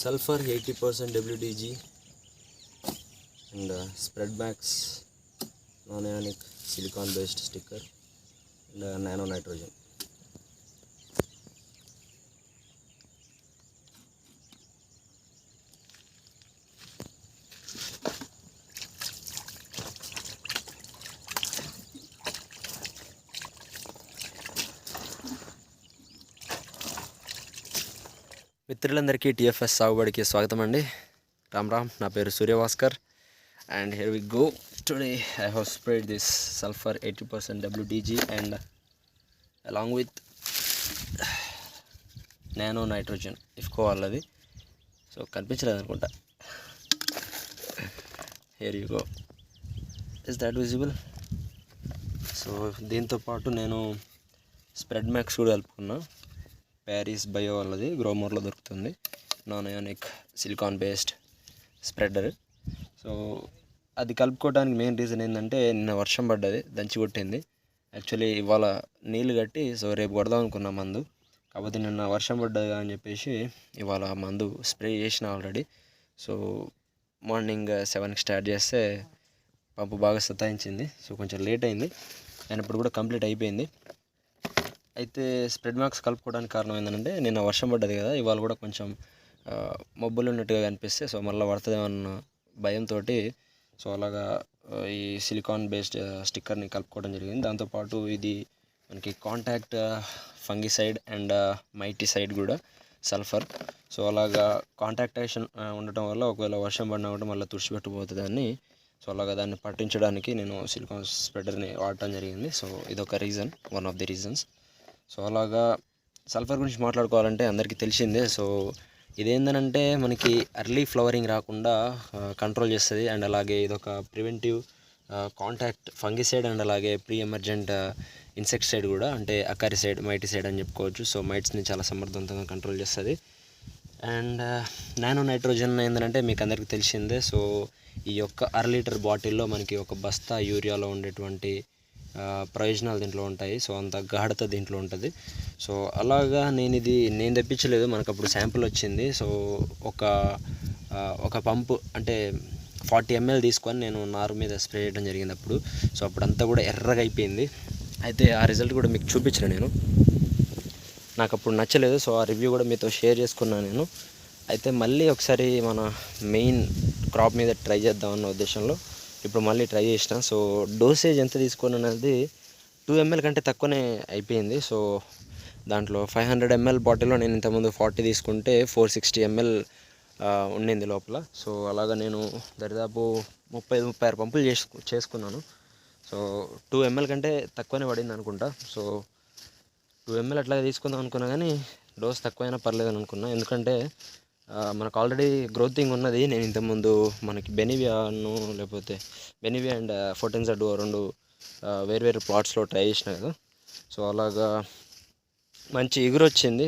Sulphur 80% WDG and spread max non-ionic silicon based sticker and nano nitrogen. మిత్రులందరికీ TFS సాగుబడికి స్వాగతం అండి. రామ్ నా పేరు Suryabhaskar and here we go. Today I have sprayed this sulphur 80% WDG and along with nano nitrogen IFFCO వాళ్ళది. So కనిపించలేదు అనుకుంటా. Here you go. Is that visible? So దీంతో పాటు నేను స్ప్రెడ్ మ్యాక్స్ కూడా కలుపుకున్నా. ప్యారిస్ బయో వాళ్ళది గ్రోమర్లో దొరుకుతుంది. Non ionic silicon based spreader. So అది కలుపుకోవడానికి మెయిన్ రీజన్ ఏంటంటే నిన్న వర్షం పడ్డది, దంచి కొట్టింది. యాక్చువల్లీ ఇవాళ నీళ్ళు కట్టి సో రేపు కొడదాం అనుకున్నా మందు. కాకపోతే నిన్న వర్షం పడ్డది అని చెప్పేసి ఇవాళ మందు స్ప్రే చేసిన ఆల్రెడీ. సో మార్నింగ్ 7కి స్టార్ట్ చేస్తే పంపు బాగా సతాయించింది. సో కొంచెం లేట్ అయింది, అయినప్పుడు కూడా కంప్లీట్ అయిపోయింది. అయితే స్ప్రెడ్ మార్క్స్ కలుపుకోవడానికి కారణం ఏంటంటే నిన్న వర్షం పడ్డది కదా, ఇవాళ కూడా కొంచెం మబ్బులు ఉన్నట్టుగా కనిపిస్తే సో మళ్ళీ పడుతుందేమన్న భయంతో సో అలాగా ఈ సిలికాన్ బేస్డ్ స్టిక్కర్ని కలుపుకోవడం జరిగింది. దాంతోపాటు ఇది మనకి కాంటాక్ట్ ఫంగిసైడ్ అండ్ మైటిసైడ్ కూడా సల్ఫర్. సో అలాగా కాంటాక్టేషన్ ఉండటం వల్ల ఒకవేళ వర్షం పడినా కూడా మళ్ళీ తుడిచిపెట్టుకుపోతుందని సో అలాగా దాన్ని పట్టించడానికి నేను సిలికాన్ స్ప్రెడర్ని వాడటం జరిగింది. సో ఇదొక reason, one of the reasons. So అలాగా సల్ఫర్ గురించి మాట్లాడుకోవాలంటే అందరికీ తెలిసిందే. సో ఇదేంటంటే మనకి ఎర్లీ ఫ్లవరింగ్ రాకుండా కంట్రోల్ చేస్తుంది. అండ్ అలాగే ఇదొక ప్రివెంటివ్ కాంటాక్ట్ ఫంగిసైడ్ అండ్ అలాగే ప్రీ ఎమర్జెంట్ ఇన్సెక్టిసైడ్ కూడా, అంటే అకారిసైడ్ మైటిసైడ్ అని చెప్పుకోవచ్చు. సో మైట్స్ని చాలా సమర్థవంతంగా కంట్రోల్ చేస్తుంది. అండ్ నానో నైట్రోజన్ ఏంటంటే మీకు అందరికీ తెలిసిందే. సో ఈ యొక్క 1/2 లీటర్ బాటిల్లో మనకి ఒక బస్తా యూరియాలో ఉండేటువంటి ప్రయోజనాలు దీంట్లో ఉంటాయి. సో అంత గాఢత దీంట్లో ఉంటుంది. సో అలాగా నేను తెప్పించలేదు, మనకు అప్పుడు శాంపుల్ వచ్చింది. సో ఒక పంపు అంటే 40 ml తీసుకొని నేను నారు మీద స్ప్రే చేయడం జరిగింది అప్పుడు. సో అప్పుడంతా కూడా ఎర్రగా అయిపోయింది. అయితే ఆ రిజల్ట్ కూడా మీకు చూపించిన నేను. నాకు అప్పుడు నచ్చలేదు, సో ఆ రివ్యూ కూడా మీతో షేర్ చేసుకున్నాను నేను. అయితే మళ్ళీ ఒకసారి మన మెయిన్ క్రాప్ మీద ట్రై చేద్దామన్న ఉద్దేశంలో ఇప్పుడు మళ్ళీ ట్రై చేసిన. సో డోసేజ్ ఎంత తీసుకుని అనేది 2 ml కంటే తక్కువనే అయిపోయింది. సో దాంట్లో 500 ml బాటిల్లో నేను ఇంతకుముందు 40 తీసుకుంటే 460 ml ఉండింది లోపల. సో అలాగా నేను దరిదాపు 30-36 పంపులు చేసుకున్నాను. సో 2 ml కంటే తక్కువనే పడింది అనుకుంటా. సో 2 ml అట్లాగే తీసుకుందాం అనుకున్నా, కానీ డోస్ తక్కువైనా పర్లేదని అనుకున్నా. ఎందుకంటే మనకు ఆల్రెడీ గ్రోతింగ్ ఉన్నది. నేను ఇంతకుముందు మనకి బెనివియాను లేకపోతే బెనివియా అండ్ ఫర్టిలైజర్ రెండు వేరు ప్లాట్స్లో ట్రై చేసిన కదా. సో అలాగా మంచి ఎగురు వచ్చింది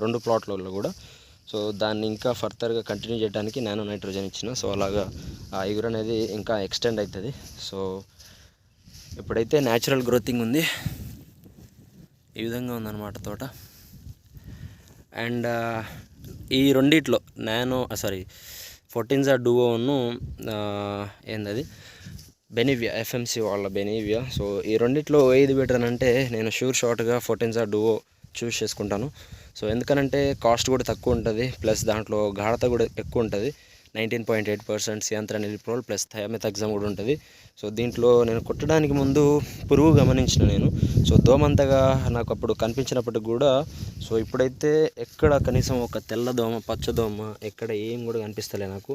రెండు ప్లాట్లలో కూడా. సో దాన్ని ఇంకా ఫర్దర్గా కంటిన్యూ చేయడానికి నానో నైట్రోజన్ ఇచ్చిన. సో అలాగా ఆ ఎగురు అనేది ఇంకా ఎక్స్టెండ్ అవుతుంది. సో ఇప్పుడైతే న్యాచురల్ గ్రోతింగ్ ఉంది, ఈ విధంగా ఉందన్నమాట తోట. అండ్ ఈ రెండిట్లో ఫర్టిలైజర్ డూవోను ఏందది బెనివియా FMC వాళ్ళ బెనివియా. సో ఈ రెండిట్లో ఏది బెటర్ అని అంటే నేను షార్ట్గా ఫర్టిలైజర్ డూవో చూస్ చేసుకుంటాను. సో ఎందుకనంటే కాస్ట్ కూడా తక్కువ ఉంటుంది, ప్లస్ దాంట్లో గాఢత కూడా ఎక్కువ ఉంటుంది. 19.8% సియాంత్రనిలిప్రోల్ ప్లస్ థయామెథాక్సమ్ కూడా ఉంటుంది. సో దీంట్లో నేను కొట్టడానికి ముందు పురుగు గమనించిన నేను. సో దోమంతగా నాకు అప్పుడు కనిపించినప్పటికి కూడా సో ఇప్పుడైతే ఎక్కడ కనీసం ఒక తెల్లదోమ పచ్చదోమ ఎక్కడ ఏం కూడా కనిపిస్తలేదు నాకు,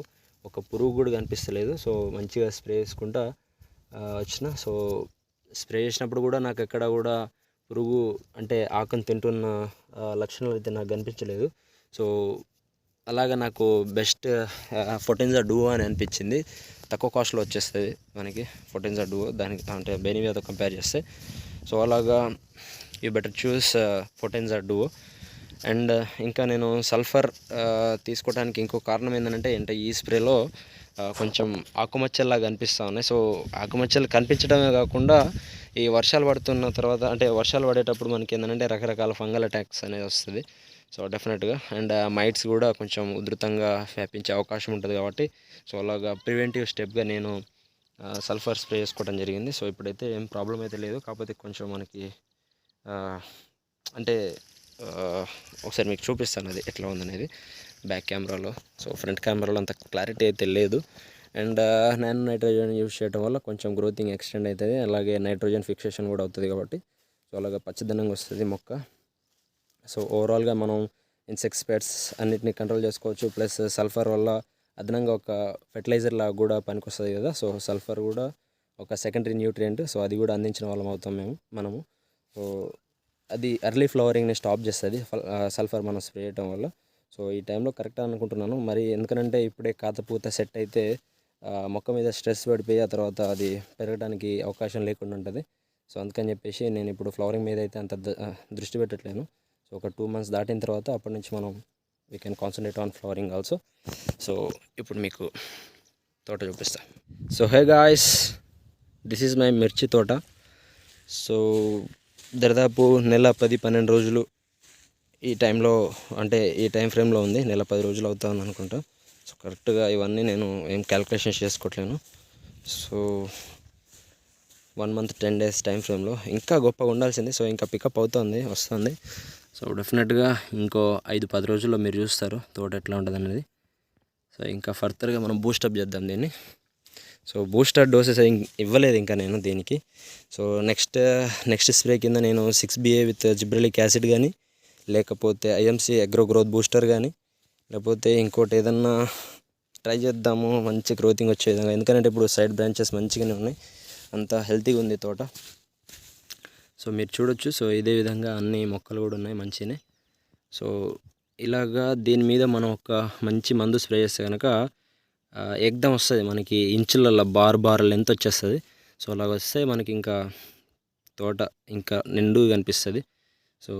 ఒక పురుగు కూడా కనిపిస్తలేదు. సో మంచిగా స్ప్రే చేసుకుంటా వచ్చిన. సో స్ప్రే చేసినప్పుడు కూడా నాకు ఎక్కడ కూడా పురుగు అంటే ఆకును తింటున్న లక్షణాలు అయితే నాకు కనిపించలేదు. సో అలాగా నాకు బెస్ట్ ఫర్టిలైజర్ డూవో అని అనిపించింది. తక్కువ కాస్ట్లో వచ్చేస్తుంది మనకి ఫర్టిలైజర్ డూవో దానికి, అంటే బెనివియాతో కంపేర్ చేస్తే. సో అలాగా you better choose fertilizer duo. And ఇంకా నేను సల్ఫర్ తీసుకోవడానికి ఇంకో కారణం ఏంటంటే ఈ స్ప్రేలో కొంచెం ఆకుమచ్చల్లాగా కనిపిస్తూ ఉన్నాయి. సో ఆకుమచ్చలు కనిపించడమే కాకుండా ఈ వర్షాలు పడుతున్న తర్వాత, అంటే వర్షాలు పడేటప్పుడు మనకి ఏంటంటే రకరకాల ఫంగల్ అటాక్స్ అనేది వస్తుంది. సో డెఫినెట్గా అండ్ మైట్స్ కూడా కొంచెం ఉధృతంగా వ్యాపించే అవకాశం ఉంటుంది కాబట్టి సో అలాగా ప్రివెంటివ్ స్టెప్గా నేను సల్ఫర్ స్ప్రే చేసుకోవడం జరిగింది. సో ఇప్పుడైతే ఏం ప్రాబ్లం అయితే లేదు. కాకపోతే కొంచెం మనకి అంటే ఒకసారి మీకు చూపిస్తాను అది ఎట్లా ఉందనేది బ్యాక్ కెమెరాలో. సో ఫ్రంట్ కెమెరాలో అంత క్లారిటీ అయితే లేదు. అండ్ నానో నైట్రోజన్ యూజ్ చేయడం వల్ల కొంచెం గ్రోతింగ్ ఎక్స్టెండ్ అవుతుంది, అలాగే నైట్రోజన్ ఫిక్సేషన్ కూడా అవుతుంది కాబట్టి సో అలాగే పచ్చదనంగా వస్తుంది మొక్క. సో ఓవరాల్గా మనం ఇన్సెక్ట్స్ పెట్స్ అన్నిటిని కంట్రోల్ చేసుకోవచ్చు. ప్లస్ సల్ఫర్ వల్ల అదనంగా ఒక ఫెర్టిలైజర్ లాగా కూడా పనికొస్తుంది కదా. సో సల్ఫర్ కూడా ఒక సెకండరీ న్యూట్రియంట్. సో అది కూడా అందించిన వాళ్ళం అవుతాం మనము. సో అది ఎర్లీ ఫ్లవరింగ్ని స్టాప్ చేస్తుంది సల్ఫర్ మనం స్ప్రే చేయడం వల్ల. సో ఈ టైంలో కరెక్ట్ అనుకుంటున్నాను. మరి ఎందుకంటే ఇప్పుడే కాతపూత సెట్ అయితే మొక్క మీద స్ట్రెస్ పడిపోయి ఆ తర్వాత అది పెరగడానికి అవకాశం లేకుండా ఉంటుంది. సో అందుకని చెప్పేసి నేను ఇప్పుడు ఫ్లవరింగ్ మీద అయితే అంత దృష్టి పెట్టట్లేను. సో ఒక 2 months దాటిన తర్వాత అప్పటి నుంచి మనం we can concentrate on flowering also. So ఇప్పుడు మీకు తోట చూపిస్తా. So hey guys, this is my మిర్చి తోట. సో దాదాపు నెల 10-12 రోజులు ఈ టైంలో అంటే ఈ టైం ఫ్రేమ్లో ఉంది. నెల 10 రోజులు అవుతుంది అనుకుంటా. సో కరెక్ట్గా ఇవన్నీ నేను ఏం క్యాలిక్యులేషన్స్ చేసుకోవట్లేను. సో 1 month 10 days టైం ఫ్రేమ్లో ఇంకా గొప్పగా ఉండాల్సింది. సో ఇంకా పికప్ అవుతుంది, వస్తుంది. సో డెఫినెట్గా ఇంకో 5-10 రోజుల్లో మీరు చూస్తారు తోట ఎట్లా ఉంటుంది అనేది. సో ఇంకా ఫర్దర్గా మనం బూస్టప్ చేద్దాం దీన్ని. సో బూస్టర్ డోసెస్ ఇవ్వలేదు ఇంకా నేను దీనికి. సో నెక్స్ట్ స్ప్రే కింద నేను 6BA విత్ జిబ్రెలిక్ యాసిడ్ కానీ, లేకపోతే IMC అగ్రో గ్రోత్ బూస్టర్ కానీ, లేకపోతే ఇంకోటి ఏదన్నా ట్రై చేద్దాము మంచి గ్రోతింగ్ వచ్చే విధంగా. ఎందుకంటే ఇప్పుడు సైడ్ బ్రాంచెస్ మంచిగానే ఉన్నాయి, అంత హెల్తీగా ఉంది తోట. సో మీరు చూడొచ్చు. సో ఇదే విధంగా అన్ని మొక్కలు కూడా ఉన్నాయి మంచిగానే. సో ఇలాగా దీని మీద మనం ఒక మంచి మందు స్ప్రే చేస్తే కనుక ఎగ్దం వస్తుంది మనకి, ఇంచులలో బార్ లెంత్ వచ్చేస్తుంది. సో అలాగ వస్తే మనకి ఇంకా తోట ఇంకా నిండుగా కనిపిస్తుంది. సో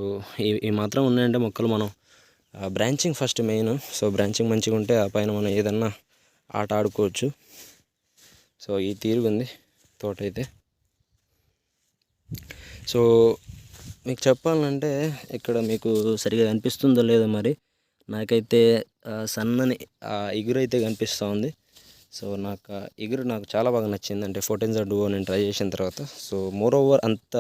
ఈ మాత్రం ఉన్నాయంటే మొక్కలు మనం branching first main. So branching మంచిగా ఉంటే ఆ పైన మనం ఏదన్నా ఆట ఆడుకోవచ్చు. సో ఈ తీరుగుంది తోట అయితే. సో మీకు చెప్పాలంటే ఇక్కడ మీకు సరిగా కనిపిస్తుందో లేదో మరి, నాకైతే సన్నని ఎగురు అయితే కనిపిస్తూ ఉంది. సో ఎగురు నాకు చాలా బాగా నచ్చింది. అంటే ఫెర్టిలైజర్ డూవో నేను ట్రై చేసిన తర్వాత. సో మోర్ ఓవర్ అంత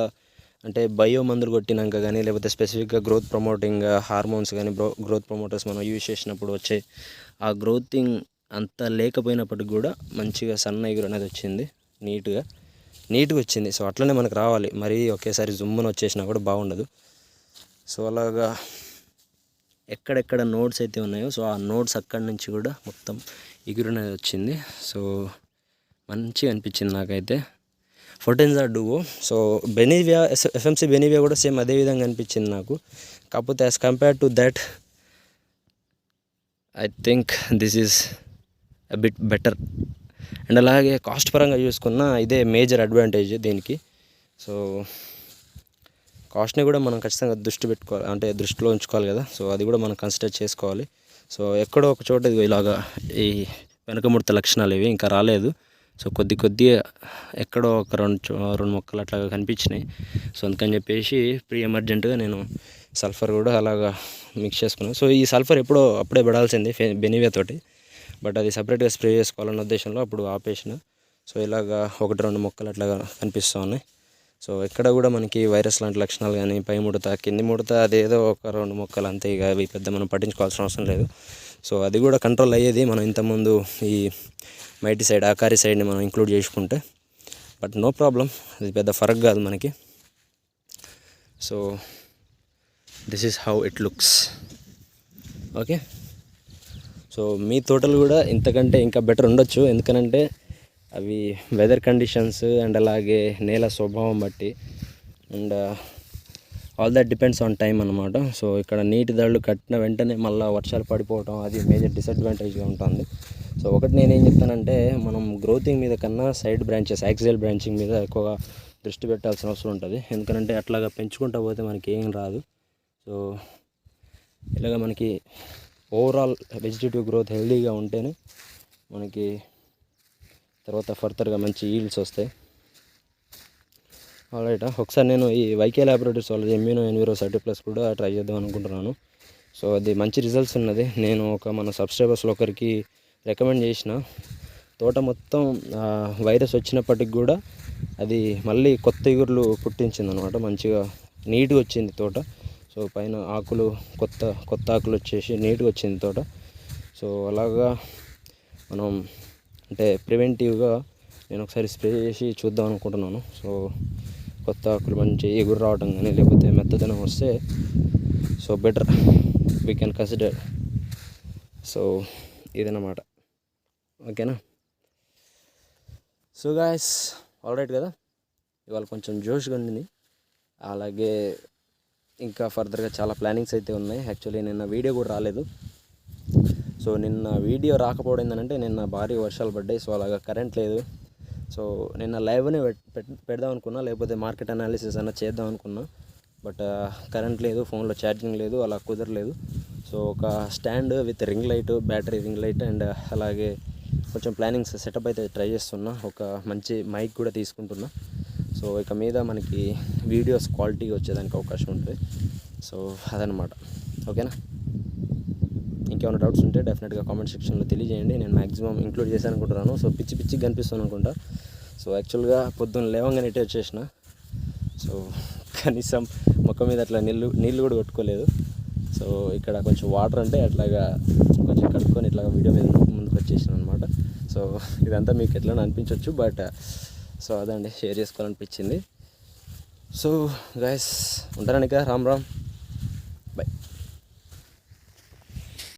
అంటే బయో మందులు కొట్టినాక కానీ, లేకపోతే స్పెసిఫిక్గా గ్రోత్ ప్రమోటింగ్ హార్మోన్స్ కానీ, గ్రోత్ ప్రమోటర్స్ మనం యూజ్ చేసినప్పుడు వచ్చే ఆ గ్రోతింగ్ అంత లేకపోయినప్పటికి కూడా మంచిగా సన్న ఎగురు అనేది వచ్చింది, నీట్గా వచ్చింది. సో అట్లనే మనకు రావాలి, మరీ ఒకేసారి జుమ్మున వచ్చేసినా కూడా బాగుండదు. సో అలాగా ఎక్కడెక్కడ నోడ్స్ అయితే ఉన్నాయో సో ఆ నోడ్స్ అక్కడి నుంచి కూడా మొత్తం ఎగురు అనేది వచ్చింది. సో మంచిగా అనిపించింది నాకైతే fertilizer duo. So Benevia FMC Benevia కూడా సేమ్ అదే విధంగా అనిపించింది నాకు. కాకపోతే as compare to that I think this is a bit better. And అలాగే కాస్ట్ పరంగా చూసుకున్న ఇదే మేజర్ అడ్వాంటేజ్ దీనికి. సో కాస్ట్ని కూడా మనం ఖచ్చితంగా దృష్టిలో ఉంచుకోవాలి కదా. సో అది కూడా మనం కన్సిడర్ చేసుకోవాలి. సో ఎక్కడో ఒక చోట ఇలాగా ఈ వెనక ముడత లక్షణాలు ఇవి ఇంకా రాలేదు. సో కొద్దిగా ఎక్కడో ఒక రెండు మొక్కలు అట్లాగా కనిపించినాయి. సో అందుకని చెప్పేసి ప్రీ ఎమర్జెంట్గా నేను సల్ఫర్ కూడా అలాగా మిక్స్ చేసుకున్నాను. సో ఈ సల్ఫర్ అప్పుడే పడాల్సింది బెనివియా తోటి, బట్ అది సపరేట్గా స్ప్రే చేసుకోవాలన్న ఉద్దేశంలో అప్పుడు ఆపేసిన. సో ఇలాగా 1-2 మొక్కలు అట్లాగా కనిపిస్తూ ఉన్నాయి. సో ఎక్కడ కూడా మనకి వైరస్ లాంటి లక్షణాలు కానీ, పై ముడత కింది ముడత అదేదో 1-2 మొక్కలు అంతే, ఇక అవి పెద్ద మనం పట్టించుకోవాల్సిన అవసరం లేదు. సో అది కూడా కంట్రోల్ అయ్యేది మనం ఇంతకుముందు ఈ మైటి సైడ్ ఆకారి సైడ్ని మనం ఇంక్లూడ్ చేసుకుంటే. బట్ నో ప్రాబ్లం, అది పెద్ద ఫరక్ కాదు మనకి. So this is how it looks. Okay. So మీ తోటలు కూడా ఇంతకంటే ఇంకా బెటర్ ఉండొచ్చు. ఎందుకనంటే అవి వెదర్ కండిషన్స్ అండ్ అలాగే నేల స్వభావం బట్టి and all that depends on time అన్నమాట. సో ఇక్కడ నీటి దళ్ళు కట్టిన వెంటనే మళ్ళీ వర్షాలు పడిపోవటం అది మేజర్ డిసడ్వాంటేజ్గా ఉంటుంది. సో ఒకటి నేనేం చెప్తానంటే మనం గ్రోతింగ్ మీద కన్నా సైడ్ బ్రాంచెస్ యాక్సియల్ బ్రాంచింగ్ మీద ఎక్కువగా దృష్టి పెట్టాల్సిన అవసరం ఉంటుంది. ఎందుకంటే అట్లాగా పెంచుకుంటూ పోతే మనకి ఏం రాదు. సో ఇలాగ మనకి ఓవరాల్ వెజిటేటివ్ గ్రోత్ హెల్దీగా ఉంటేనే మనకి తర్వాత ఫర్దర్గా మంచి ఈల్డ్స్ వస్తాయి. ఆల్రైట్, ఒకసారి నేను ఈ వైకే ల్యాబొరేటరీస్ వాళ్ళది ఇమ్యూనో ఎన్విరో 30+ కూడా ట్రై చేద్దాం అనుకుంటున్నాను. సో అది మంచి రిజల్ట్స్ ఉన్నది. నేను మన సబ్స్క్రైబర్స్లో ఒకరికి రికమెండ్ చేసిన. తోట మొత్తం వైరస్ వచ్చినప్పటికి కూడా అది మళ్ళీ కొత్త ఇగుర్లు పుట్టించింది అనమాట. మంచిగా నీట్గా వచ్చింది తోట. సో పైన ఆకులు కొత్త ఆకులు వచ్చేసి నీట్గా వచ్చింది తోట. సో అలాగా మనం అంటే ప్రివెంటివ్గా నేను ఒకసారి స్ప్రే చేసి చూద్దాం అనుకుంటున్నాను. సో కొత్త ఆకులు మంచి ఎగురు రావడం కానీ లేకపోతే మెత్తదనం వస్తే so better we can consider. So ఇదన్నమాట. ఓకేనా. సో గాయస్ ఆల్రైట్ కదా, ఇవాళ కొంచెం జోష్గా ఉండింది. అలాగే ఇంకా ఫర్దర్గా చాలా ప్లానింగ్స్ అయితే ఉన్నాయి. యాక్చువల్లీ నిన్న వీడియో కూడా రాలేదు. సో నిన్న వీడియో రాకపోవడం ఏంటంటే నిన్న భారీ వర్షాలు పడ్డాయి. సో అలాగా కరెంట్ లేదు. సో నిన్న లైవ్నే పెడదాం అనుకున్నా, లేకపోతే మార్కెట్ అనాలిసిస్ అన్న చేద్దాం అనుకున్నా. బట్ కరెంట్ లేదు, ఫోన్లో ఛార్జింగ్ లేదు, అలా కుదరలేదు. సో ఒక stand with ring light, battery ring light and అలాగే కొంచెం ప్లానింగ్స్ సెటప్ అయితే ట్రై చేస్తున్నా. ఒక మంచి మైక్ కూడా తీసుకుంటున్నా. సో ఇక మీద మనకి వీడియోస్ క్వాలిటీగా వచ్చేదానికి అవకాశం ఉంటుంది. సో అదనమాట. ఓకేనా. ఇంకేమైనా డౌట్స్ ఉంటే డెఫినెట్గా కామెంట్ సెక్షన్లో తెలియజేయండి. నేను మ్యాక్సిమం ఇంక్లూడ్ చేశాను అనుకుంటున్నాను. సో పిచ్చిగా కనిపిస్తాను అనుకుంటా. సో యాక్చువల్గా పొద్దున్న లేవంగానే ఇటే వచ్చేసిన. సో కనీసం మొక్క మీద అట్లా నీళ్ళు కూడా కొట్టుకోలేదు. సో ఇక్కడ కొంచెం వాటర్ అంటే అట్లాగా కొంచెం కడుక్కొని ఇట్లా వీడియో మీద ముందుకు వచ్చేసాను అనమాట. సో ఇదంతా మీకు ఎట్లా అనిపించవచ్చు, బట్ సో అదండి షేర్ చేసుకోవాలనిపించింది. సో గైస్ ఉంటారనిక రామ్ రామ్.